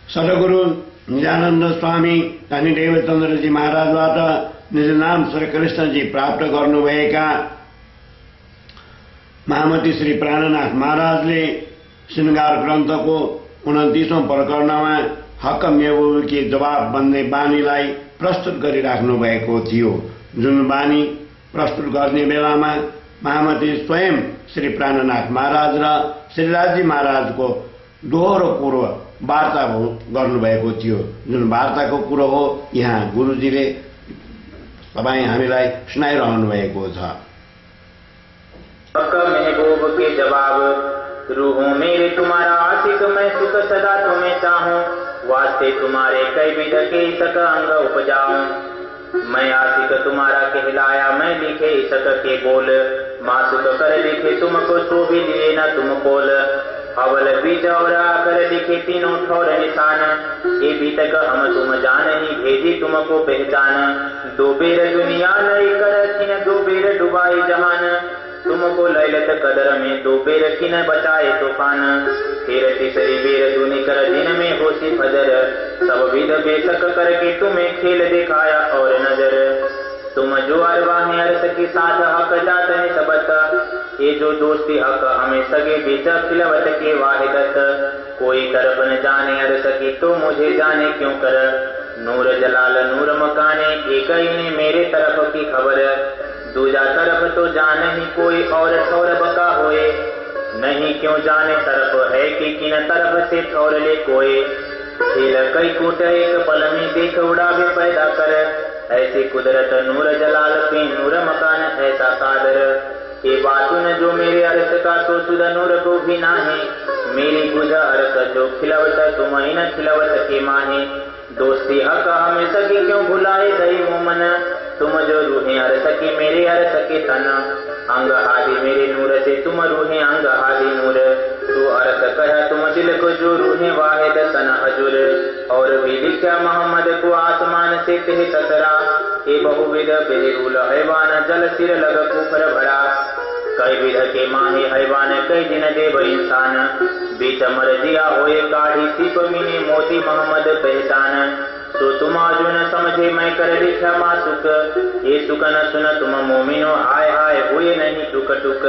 सद्गुरु निजानन्द स्वामी धनी देवचन्द्रजी महाराजबाट निज नाम श्री कृष्णजी प्राप्त गर्नुभएका महामती श्री प्राणनाथ महाराजले श्रृंगार ग्रन्थको 29औं प्रकरणमा हकमेवकी जवाब भन्ने बानीलाई प्रस्तुत गरिराख्नु भएको थियो। जुन बानी प्रस्तुत गर्ने बेलामा महामती स्वयं श्री प्राणनाथ महाराज र श्रीराजी महाराजको दोहोरो कुरो वार्ता गर्नुभएको थियो। जुन वार्ताको कुरो हो यहाँ गुरुजीले तपाईं हामीलाई सुनाइरहनु भएको छ। महबूब के जवाब रूहों मेरे तुम्हारा आशिक मैं सुख सदा तुम्हें चाहूं वास्ते तुम्हारे कई विध के सक अंग उपजाऊं मैं आशिक तुम्हारा कहलाया मैं लिखे सक के बोल मासुक कर लिखे तुमको तो भी लिए न तुम बोल अवल बीज और आकर लिखे तीनों ठौर निशान ये भी तक हम तुम जान ही भेजी तुमको पहचान दो बेर दुनिया नई कर किन दो बेर डुबाई जहान तुमको लैलत कदर में दो बेर किन बचाए तूफान फिर तीसरी बेर दूनी कर दिन में होशी फजर सब विध बेशक करके तुम्हें खेल दिखाया और नजर तुम जो अरवाह अर्श के साथ हक जात निस्बत ये जो दोस्ती हक हमें सगे बीच खिलवत के वाहिदत कोई तरफ न जाने अर्श की तो मुझे जाने क्यों कर नूर जलाल नूर मकाने एक ही ने मेरे तरफ की खबर दूजा तरफ तो जाने ही कोई और ठौर बका होए नहीं क्यों जाने तरफ है कि किन तरफ से ठौर ले कोई खेल कई कूट एक पल में देख उड़ा भी पैदा कर ऐसी कुदरत नूर जलाल पे नूर मकान ऐसा कादर ये बातुन जो मेरे अर्थ का तो सुधा नूर को भी नाही मेरी बुझा अर्थ जो खिलवत तुम ही न खिलवत के माहे दोस्ती हक हमें सकी क्यों भुलाए दई मोमन तुम जो रूहें अर्थ की मेरे अर्थ के तन अंग आदि मेरे नूर से तुम रूहें अंग आदि नूर तू अर्थ कह तुम दिल को जो रूहें वाहिद सन हजूर और भी लिखा मोहम्मद को आसमान से तेह तसरा ये बहुविध बेरूल हैवान जल सिर लग कुफर भरा कई विध के माहे हैवान कई दिन देव इंसान बीच मर दिया होए काढ़ी सिप मिनी मोती मोहम्मद पहचान तो तुम आजू न समझे मैं कर लिखा मासुक ये सुख न सुन तुम मोमिनो हाय हाय हुए नहीं टुक टुक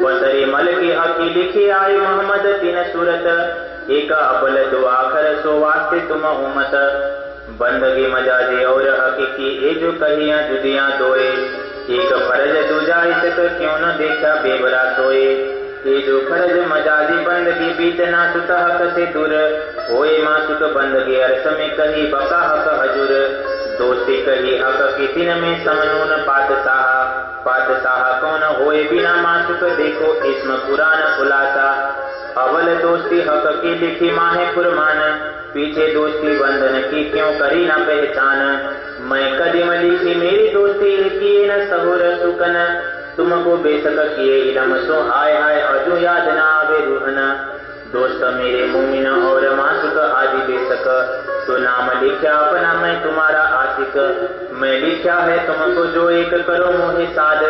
बसरे मल की हकी लिखी आई मोहम्मद तीन सूरत एक अबल दो आखर सो वास्ते तुम उमत बंदगी मजाजे और हकीकी ये जो कहियां जुदियां दोए एक फर्ज दूजा इसक क्यों न देखा बेबरा सोए ये जो फर्ज मजाजी बंदगी बीच ना सुत हक से दूर होए मासुक बंदगी अर्थ में कही बका हक हजूर दोस्ती कही हक किसी न में समनून पातशाह कौन होए बिना मासुक देखो इसमें कुरान खुलासा अवल दोस्ती हक की लिखी माहे फुरमान पीछे दोस्ती बंधन की क्यों करी न पहचान मैं कदम लिखी मेरी दोस्ती किए न सहूर सुकन तुमको बेशक किए इलम सो हाय हाय अजू याद न आवे रूहन दोस्त मेरे मुमिन और मासुक आदि बेशक तो नाम लिखा अपना मैं तुम्हारा आशिक मैं लिखा है तुमको जो एक करो मोहे साध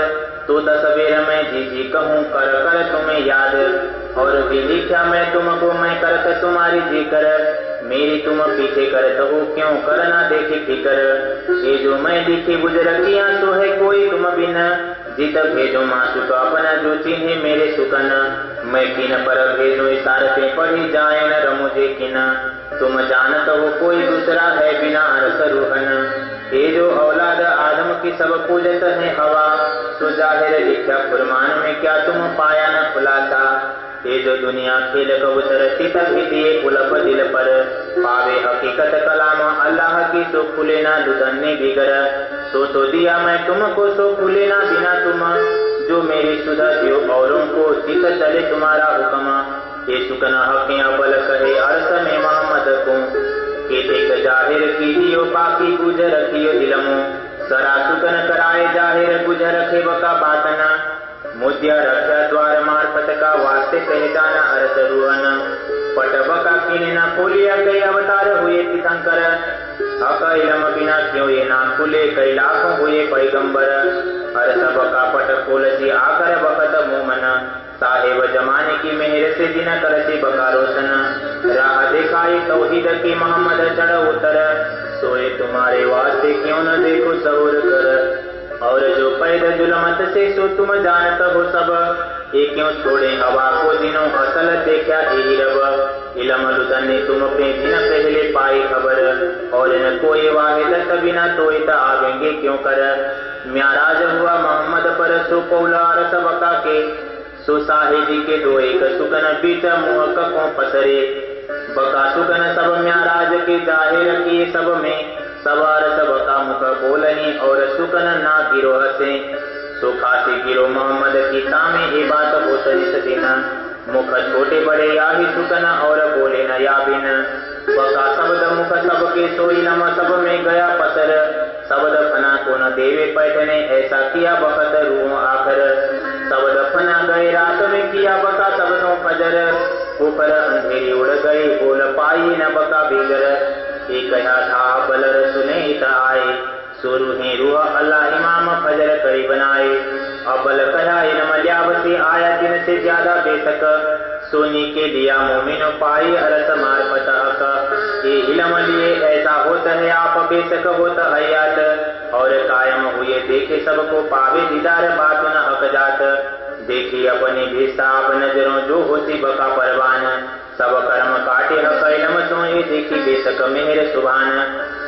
तो तस्वीर में जी जी कहूँ कर कर तुम्हें याद और भी लिखा मैं तुमको मैं करत तुम्हारी जी कर मेरी तुम पीछे करत हो क्यों करना देखे फिकर ये जो मैं लिखी बुजरकियां तो है कोई तुम बिन जित भेजो मासुक अपना जो चिन्हे मेरे सुकन मैं किन पर भेजो इशारते पढ़ी जाए न रमुझे किन तुम जानत हो कोई दूसरा है बिना रस रूहन ये जो औलाद आदम की सब पूजत है हवा तो जाहिर लिखा फुरमान में क्या तुम पाया न खुलासा ये जो दुनिया खेल कबूतर सीता दिए पुलप दिल पर पावे हकीकत कलाम अल्लाह की तो खुले ना दुदन्ने बिगर तो दिया मैं तुमको सो खुले ना बिना तुम जो मेरी सुधा दियो औरों को चित चले तुम्हारा हुक्म ये सुकना हकें अबल कहे अर्थ में मोहम्मद को के देख जाहिर कीजियो पाकी गुजर रखियो दिलमो सरा सुकन कराए जाहिर गुजर रखे बका बातना मुद्या रक्षा द्वार मार्फत का वास्ते पहचाना अर्थ रुहन पटबका किने न खोलिया कई अवतार हुए तीर्थंकर हक इलम बिना क्यों ये ना खुले कई लाखों हुए पैगंबर अर्थ बका पट खोल जी आकर बकत मोमन साहेब जमाने की मेहर से दिन कर से बका रोशन राह देखा खाए तौहीद के मोहम्मद चढ़ उतर, सोए तुम्हारे वास्ते क्यों न देखो सबूर कर। और जो पैदा जुलमत से सो तुम जानत हो सब, ये क्यों छोड़े हवा को दिनों असल देखा यही रब। इलम लुदन ने तुम अपने दिन पहले पाई खबर, और न कोई वाहिदत बिना तो आवेंगे क्यों कर। म्याराज हुआ मोहम्मद पर सो कौलार सबका के, सो साहिदी के दो एक सुकन बीच मुँह को पसरे। बका सुकन सब म्याराज के जाहिर किए सब में, सवार सबका मुख बोलनी और सुकन ना गिरो हसे। सो खासी गिरो मोहम्मद की तामे ये बात हो सजिस दिन, मुख छोटे बड़े या ही सुकन और बोले न या बिन। बका शब्द मुख सबके सोई नम सब में गया पसर, शब्द फना को न देवे पैठने ऐसा किया बखत रूह आखर। शब्द फना गए रात में किया बका शब्दों फजर, ऊपर अंधेरी उड़ गई बोल पाई न बका बिगर। ये कहा था बलर सुने आए, सुरू ही रूह अल्लाह इमाम फजर करी बनाए। अबल कहा इल्म लियावती आया दिन से ज्यादा बेशक, सोनी के दिया मोमिन पाई अरस मार्फत हक। ये इल्म लिए ऐसा होता है आप बेशक होता हयात, और कायम हुए देखे सबको पावे दीदार बात न हक जात। देखी अपनी भी साफ नजरों जो होती बका परवान, सब कर्म काटे हक इल्म तो ये देखी बेशक मेहर सुभान।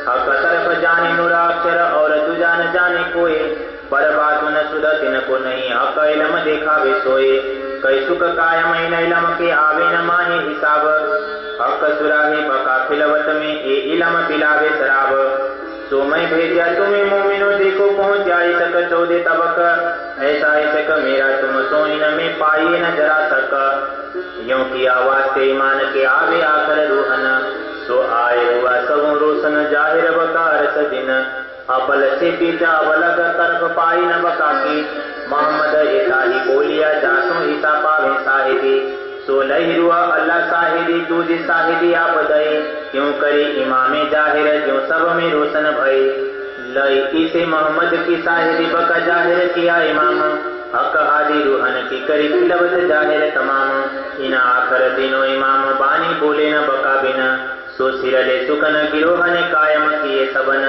हक तरफ जाने नुराक्षर और दूजा न जाने कोई, पर बात न सुधा तिन को नहीं हक इल्म देखा वे सोए। कई सुख कायम इन इल्म के आवे न माहे हिसाब, हक सुराही बका खिलवत में ये इल्म पिलावे शराब। सो मैं भेजा तुम्हें मोमिनो देखो पहुँच जाए तक 14 तबक, ऐसा ऐसक मेरा तुम सोइन में पाइए न जरा तक। यों की आवाज से ईमान के आवे आकर रूहन, सो आए हुआ सबों रोशन जाहिर बकार सदिन। अबल से पीछा अबलग तरफ पाई न बका की, मोहम्मद ऐसा ही बोलिया जासों ईसा पावे साहिदी। सो लही रुआ अल्लाह साहिदी तुझे साहिदी आप दई, क्यों करी इमामे जाहिर जो सब में रोशन भई। लई इसे मोहम्मद की साहिदी बका जाहिर किया इमाम, हक हादी रूहन की करी खिलवत जाहिर तमाम। इन आखर दिनों इमाम बानी बोले न बका बिन, सो सिरले सुकन गिरोह ने कायम किए सबन।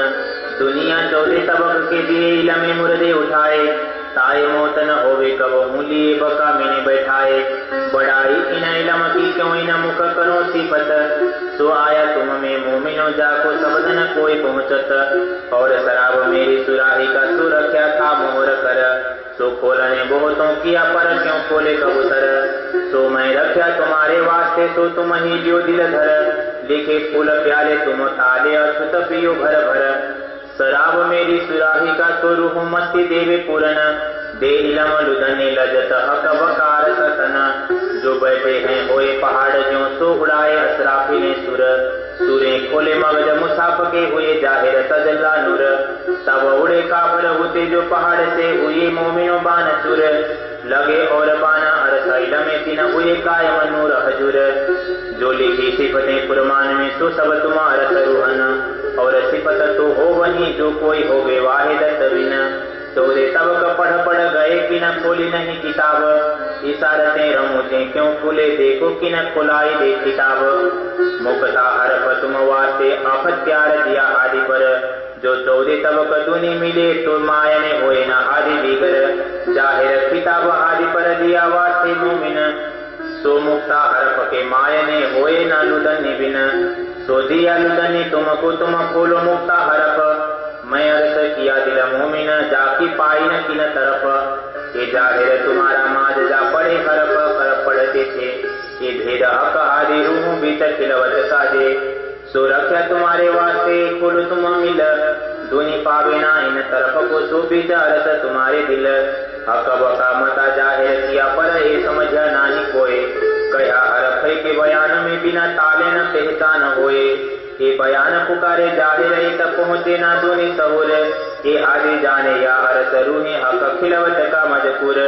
दुनिया 14 तबक के दिए इलमे मुर्दे उठाए, ताए मौत न होवे कब मूलिए बका मैंने बैठाए। बड़ाई इन इलम की क्यों इन मुख करो सिफत, सो आया तुम में मोमिनो जाको शब्द न कोई पहुँचत। और शराब मेरी सुराही का सो रख्या था मोहर कर, सो खोलने बहुतों किया पर क्यों खोले कबूतर। सो मैं रख्या तुम्हारे वास्ते सो तुम ही लियो दिल धर, लिखे फूल प्याले तुम ताले अछुत पियो भर भर। शराब मेरी सुराही का सो रूह मस्ती देवे पूरन, दे इलम लुदने लजत हक बकार सतना। जो बैठे हैं होए पहाड़ ज्यों सो उड़ाए असराफी ने सुर, सुरे खोले मगज मुसाफ के हुए जाहिर तजल्ला नूर। तब उड़े काफर होते जो पहाड़ से हुए मोमिनो बान चुर, लगे और बाना अर्थ इलमे तीन हुए कायम नूर हजूर। जो लिखी सिफतें कुरमान में सो सब तुम्हारा रूहन, और सिफत तो हो वही जो कोई हो वे वाहिद तविन। तोरे तबक पढ़ गए कि न खोली नहीं किताब, इशारतें रमूते क्यों खुले देखो कि न खुलाई दे किताब। मुक्ता हरफ तुम वास्ते आफत प्यार दिया आदि पर, जो 14 तबक दुनी मिले तो मायने होए न आदि बिगर। जाहिर किताब आदि पर दिया वास्ते मोमिन, सो मुक्ता हरफ के मायने होए न लुदनी बिन। सो दिया लुदनी तुमको तुम खोलो मुक्ता हरफ, मैं अर्थ किया दिल मोमिन जाकी पाई न किन तरफ। ये जाहिर तुम्हारा माज जा पड़े हरफ कर पड़ते थे, ये भेद हक आदि रूह बीत खिलवत साजे। सो रख्या तुम्हारे वास्ते खोलो तुम मिल, दुनी पावे ना इन तरफ को सो बीत अर्थ तुम्हारे दिल। हक बका मता जाहिर किया पर ये समझा नानी कोई, कया हरफ के बयान में बिना ताले न पहचान होए। ये बयान पुकारे जाहिर तक पहुँचे ना दुनी सहूर, ये आदि जाने या अर्थ रूहे हक खिलवत का मजकूर।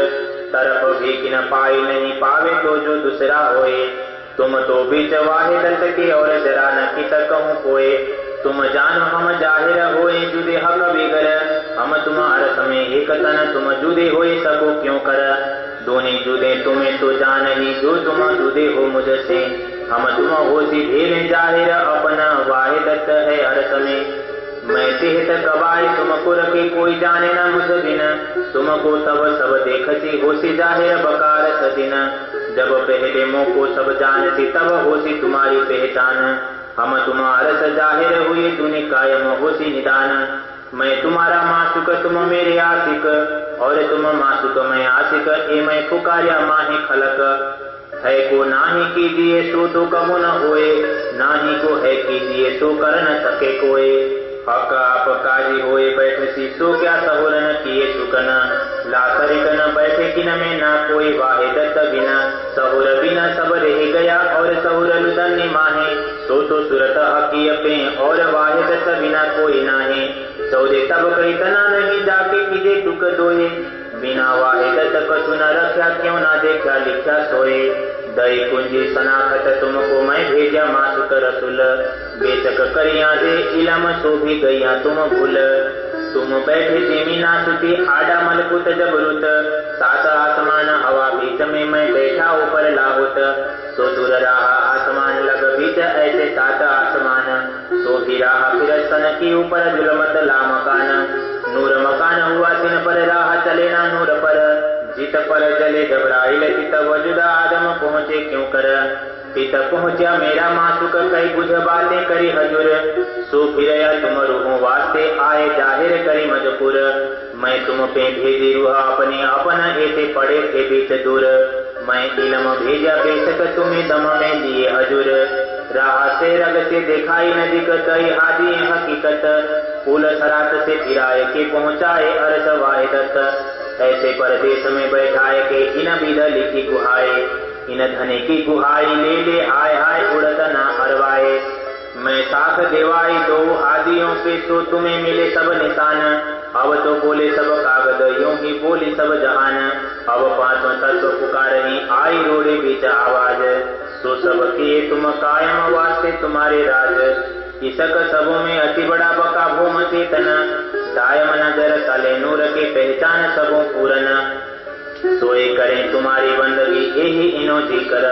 तरफ भी कि न पाई नहीं पावे तो जो दूसरा होए, तुम तो बीच वाहिदत के और जरा न कित कहूँ कोए। तुम जानो हम जाहिर होए जुदे हक बिगर, हम तुम अर्थ में एक तन तुम जुदे होए सको क्यों कर। दोनों जुदे तुम्हें तो जान ही जो तुम जुदे हो मुझसे, हम तुम होसी भेल जाहिर अपना वाहिदत है हर समय। मैं सेहत कबाई तुमको रखे कोई जाने न मुझ बिन, तुमको तब सब देखसी होसी जाहिर बकार सदिन। जब पहले मोको सब जानसी तब होसी तुम्हारी पहचान, हम तुम्हारस जाहिर हुए दुनि कायम होसी निदान। मैं तुम्हारा मासुक तुम मेरे आशिक, और तुम मासुक मैं आशिक, ए मैं पुकार्या माही खलक। है को नाही कीजिए सो तो कबो न होए, नाही को है कीजिए सो कर न सके कोई। हक आप काजी होए बैठसी सो क्या सहुर न किए सुकन, ला सरिक न बैठे किन में ना कोई वाहिदत बिना। सहुर बिना सब रह गया और सहुर लुदन माहे, तो सुरत हकी पे और वाहिदत बिना कोई नाहे। सौदे तब कही तना नहीं जाके कीजे टुक दोए, बिना वाहिदत कछु न रख्या क्यों ना देखा लिखा सोए। दई कुंजी सनाखत तुमको मैं भेजा मासुक रसुल, बेचक करिया दे इलम सो भी गैया तुम भूल। तुम बैठे जेमीना सुती आडा मलकुत जबरुत, सात आसमान हवा बीच में मैं बैठा ऊपर लाहुत। सो दूर रहा आसमान लग बीच ऐसे सात आसमान, तो भी रहा फिर सन की ऊपर जुलमत ला मकान। नूर मकान हुआ दिन पर राह चले ना नूर पर, जित पर जले घबराइल चित वजुदा आदम पहुँचे क्यों कर। पित पहुँचा मेरा मासुक कई बुझ बातें करी हजूर, सो फिरया तुम रूहों वास्ते आए जाहिर करी मजबूर। मैं तुम पे भेजी रूह अपने अपन ऐसे पड़े थे बीच दूर, मैं इलम भेजा बेशक तुम्हें दम में लिए हजूर। राह से रग से दिखाई न दिक्कत हादी हकीकत, पुल सरात से फिराए के पहुँचाए अर्श वाहिदत। ऐसे परदेश में बैठाए के इन विध लिखी गुहाए, इन धने की गुहाई ले ले हाय हाय उड़त ना अरवाए। मैं साख देवाई दो आदियों पे सो तुम्हें मिले सब निशान, अब तो बोले सब कागज यूं ही बोली सब जहान। अब पांचों तत्व पुकारही आई रोड़े बीच आवाज, सो सब किए तुम कायम वास्ते तुम्हारे राज। इसक सबों में अति बड़ा बका भूम चेतन, दायम नजर तले नूर के पहचान सबों पूरन। सोए करें तुम्हारी बंदगी यही इनो जी कर,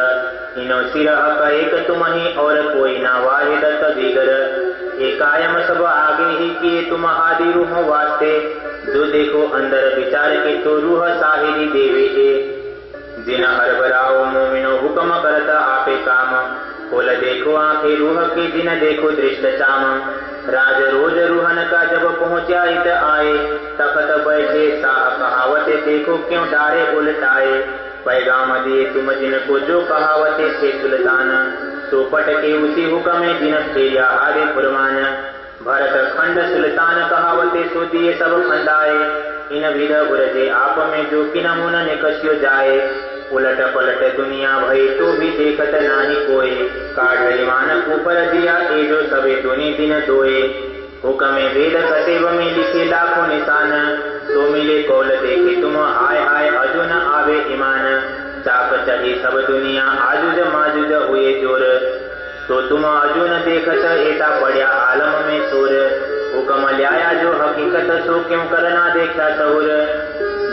इनो सिर हक एक तुम ही और कोई ना वाहिदत दीगर। ये कायम सब आगे ही किए तुम आदि रूहों वास्ते, जो देखो अंदर विचार के तो रूह साहिरी देवे ए। जिन हर बराओ मोमिनो हुक्म करता आपे काम, खोल देखो आंखें रूह की जिन देखो दृष्ट चाम। राज रोज रूहन का जब पहुँचा इत आए, तखत बैठे साह कहावते देखो क्यों डारे उलटाए। पैगाम दिए तुम जिनको जो कहावते थे सुल्तान, तो पटके उसी हुक्म जिन फेरिया हारे फुरमान। भरत खंड सुल्तान कहावते सो दिए सब खंडाए, इन विध उरजे आप में जो कि नमून निकस्यो जाए। उलट पलट दुनिया भई तो भी देखत नाही कोई, काढ़ ईमान ऊपर दिया ए जो सबे दुनि दिन दोए। हुक्म वेद कतेब में लिखे लाखों निशान, तो मिले कौल देखे तुम हाय हाय अजो न आवे ईमान। चाक चढ़ी सब दुनिया आजुज माजुज हुए जोर, तो तुम अजो न देखत ऐसा पड़ा आलम में शोर। हुक्म ल्याया जो हकीकत सो क्यों करना देखा सहुर,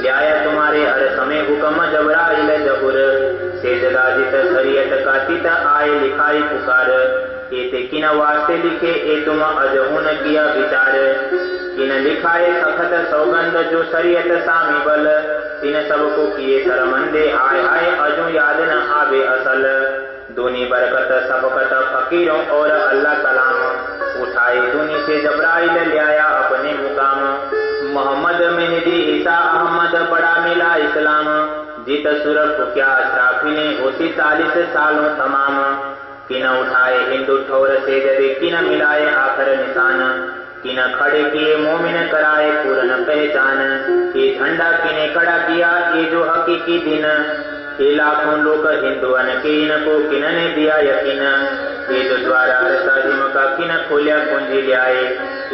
ल्याया तुम्हारे हर समय हुक्म जबराइल जहुर। से जगाजित शरीयत का तित आए लिखाई पुकार, एते किन वास्ते लिखे ए तुम अजहू न किया विचार। किन लिखाए सखत सौगंध जो शरीयत सामी बल, इन सबको किए शर्मंदे हाय हाय अजू याद न आवे असल। दूनी बरकत सबकत फकीरों और अल्लाह कलाम, उठाए दूनी से जबराइल ल्याया अपने मुकाम। मोहम्मद मेहदी ईसा अहमद बड़ा मिला इस्लाम, जित सुरख क्या अशराफी ने होती 40 सालों तमाम। किन उठाए हिंदू ठौर से जदे किन मिलाए आखिर निशान, किन खड़े किए मोमिन कराए पूर्ण पहचान। ये झंडा किने खड़ा किया ये जो हकीकी दिन, ये लाखों लोग हिंदुअन के इनको किनने दिया यकीन। ये जो द्वारा रसाजिम का किन खोलिया कुंजी ल्याए,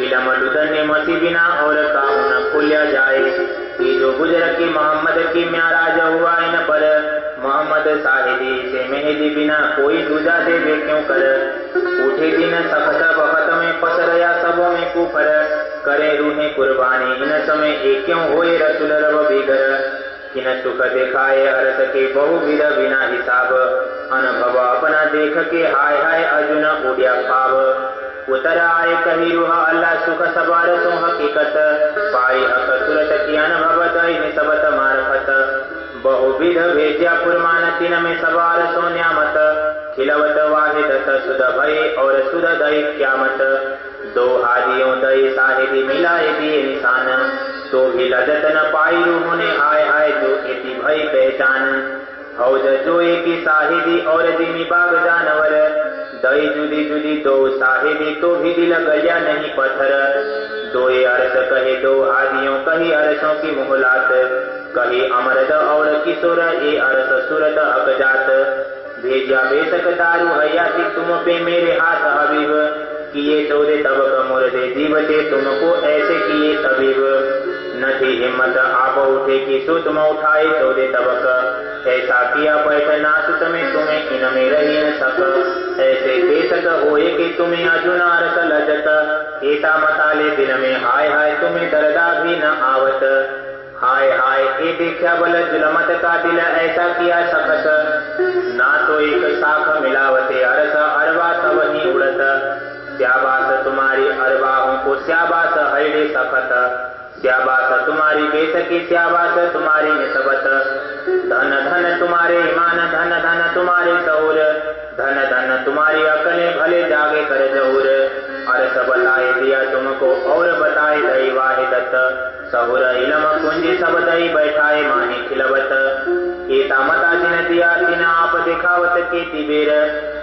इलम लुदन ने मसी बिना और काहू न खोलिया जाए। ये जो गुजर की मोहम्मद की म्याराज हुआ इन पर, मोहम्मद साहिदी से मेहदी बिना कोई दूजा देवे क्यों कर। उठे दिन सखत बखत में पसरया सबों में कुफर, करे रूहे कुर्बानी इन समय एक क्यों होए रसूल रब बिगर। किन सुख दिखाए अरस के बहुविध बिना हिसाब, अनुभव अपना देख के हाय हाय अर्जुन उड़िया खाव। उतर आए कही रुहा अल्लाह सुख सवार सो हकीकत, पाई हक सुरत की अनुभव दई निसबत मारफत। बहुविध भेज्या पुरमान तीन में सवार सो न्यामत, खिलवत वाहिदत सुध भय और सुध दई क्यामत। दो हादियों दई साहिबी मिलाए दिए निशान, तो भी लजत न पाई रूहों ने हाय हाय जो एति भय पहचान। हौज जो एक साहिबी और जिमी बाग जानवर, दई जुदी जुदी दो साहिबी तो भी दिल गया नहीं पत्थर। दोए अरस कहे दो हादियों कही अरसों की मुहलात, कही अमरद और किशोर ए अरस सुरत हक जात। भेजा बेशक दारू हयाती तुम पे मेरे हाथ हबीब, किए चौदे तबक मुर्दे जीवते तुमको ऐसे किए तबीब। न थी हिम्मत आप उठे की सो तुम उठाए चौदे तबक, ऐसा किया पैठ नासुत में तुम्हें इनमें रही न सक। ऐसे बेशक होए कि तुम्हें अर्जुना रस लजत, ऐसा मसाले दिल में हाय हाय तुम्हें दर्दा भी न आवत। हाय हाय ये देखा बल जुलमत का दिल ऐसा किया सखत, ना तो एक शाख मिलावते अरस अरवा सब ही उड़त। स्याबास तुम्हारी अरवाहों को स्याबास हैडे सखत, स्याबास तुम्हारी बेसकी स्याबास तुम्हारी निसबत। धन धन तुम्हारे ईमान धन धन तुम्हारे सहूर, धन धन तुम्हारी अकले भले जागे कर जहूर। अरस बताए दिया तुमको और बताए दई वाहिदत, सहूर इलम कुंजी सब दई बैठाए मानी खिलवत। एता मता जिन दिया तिन आप दिखावत के तिबेर,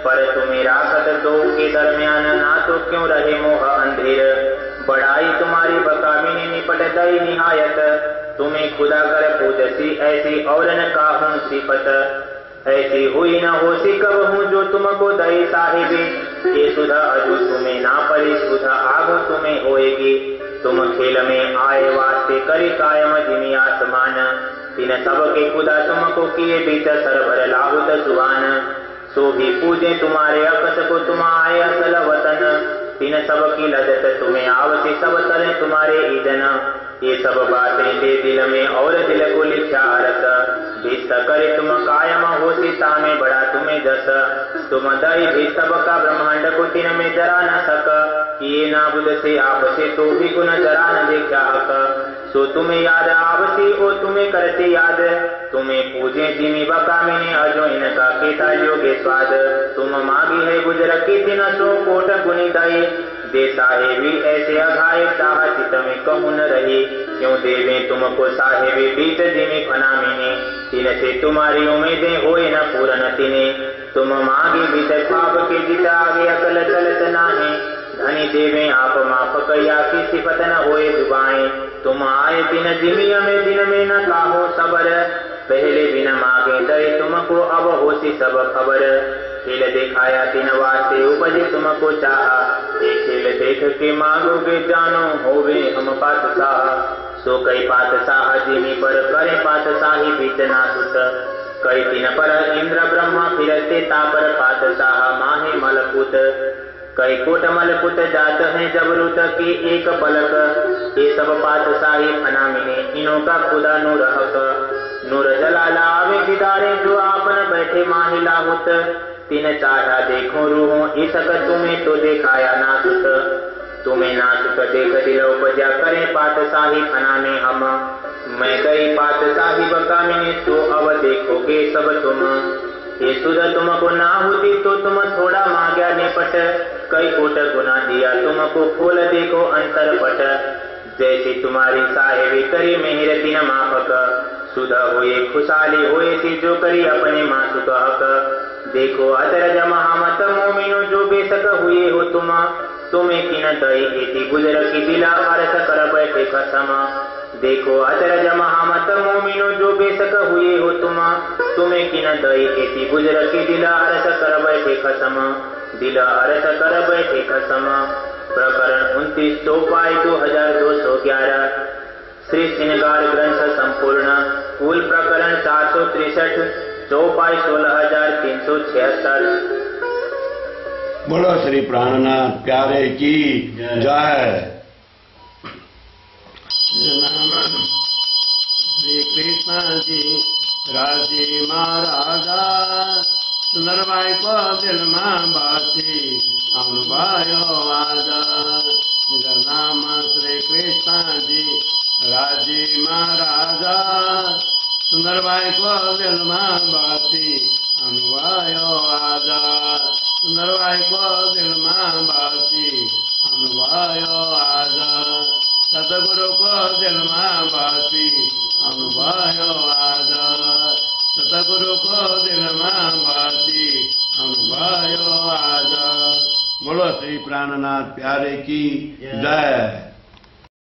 पर तुम्हें राखत दो के दरमियान ना तो क्यों रहे मोह अंधेर। बड़ाई तुम्हारी बकामिनी निपट दई निहायत, तुम्हें खुदा कर पूजसी ऐसी और न काहूं सिफत। ऐसी हुई न होसी कब हूँ जो तुमको दई साहिबी, ये सुधा अजू तुम्हें ना परी सुधा आगो तुम्हें होएगी। तुम खेल में आए वास्ते करी कायम जिमी आसमान, तीन सबके खुदा तुमको किए बीच सरभर लाहुत जुबान। सो भी पूजे तुम्हारे अकस को तुम आए असल वतन, तीन सबकी लजत तुम्हें आवती सब तरह तुम्हारे ईदन। ये सब बातें दे दिल में और दिल को लिखा रस, भीत करे तुम कायम हो सीता में बड़ा तुम्हें जस। तुम दई भी सबका ब्रह्मांड को तीन में जरा न सक, ये ना बुध से आपसे तो भी गुण जरा न देखा हक। सो तुम्हें याद आवसी ओ तुम्हें करते याद, तुम्हें पूजे जिमी बकामिने अजो इनका केता योगे स्वाद। तुम मागी है गुजर की तीन सो कोट गुनी दई, दे साहेबी ऐसे अघाए चाह चित में कहूं न रही। क्यों देवे तुमको साहेबी बीत जिमी फनामिने, तीन से तुम्हारी उम्मीदें होए न पूरन तिने। तुम मागी बीत ख्वाब के जित आगे अकल चलत नाहे, धनी देवे आप माफ कया की सिफत न होए जुबाएं। तुम आए दिन जिमिया में दिन में न काहो सबर, पहले बिन मांगे दे तुमको अब होसी सब खबर। खेल दिखाया तीन वास्ते उपजे तुमको चाहा, ये खेल देख के मांगोगे जानो होवे हम पातशाह। सो कई पातशाह जिमी पर करे पातशाही बीच ना सुत, कई तीन पर इंद्र ब्रह्मा फिरते तापर पातशाह माहे मलकुत। कई कोट मलकुत जात हैं जबरूत की एक पलक, ये सब पातशाही फनामिने इनों का खुदा नूर हक। नूर जलाला आवे दिदारे जो आपन बैठे माही लाहुत, तीन चाहा देखो रूहों इसक तुम्हें तो दिखाया नासुत। तुम्हें नासुत देख दिल उपजा करे पातशाही फनामे हम, मैं गई पातशाही बकामिने तो अब देखोगे सब तुम। ये सुध तुमको ना होती तो तुम थोड़ा मांगा निपट, कई कोट गुना दिया तुमको खोल देखो अंतर पट। जैसी तुम्हारी साहेबी करी मेहर तीन माफक, सुध हुए खुशहाली हुए सी जो करी अपने मासुक हक। देखो अतरज महामत मोमिनो जो बेशक हुए हो तुम, तुम्हें किन दई एति गुजर की दिला अरस कर बैठे कसम। देखो अतरज महामत मोमिनो जो बेशक हुए हो तुम, तुम्हें किन दई एति गुजर की दिला अरस कर बैठे कसम। दिला अरस कर बैठे कसम। प्रकरण 29 चौपाई 2211। श्री श्रृंगार ग्रंथ संपूर्ण। कुल प्रकरण 463, चौपाई 16376। बोलो श्री प्राणनाथ प्यारे की जय। श्री श्री कृष्ण जी राजी महाराजा सुंदरबाई को दिल में बासी अनुभायो आजा मेरा नाम श्री कृष्ण जी राजी महाराजा सुंदरबाई को दिल में बासी अनुभायो आजा सुंदरबाई को दिल में बासी अनुभायो आजा सतगुरु को दिल में बासी अनुभायो आजा सतगुरु को दिल में बासी अनुभायो आजा। बोलो श्री प्राणनाथ प्यारे की जय।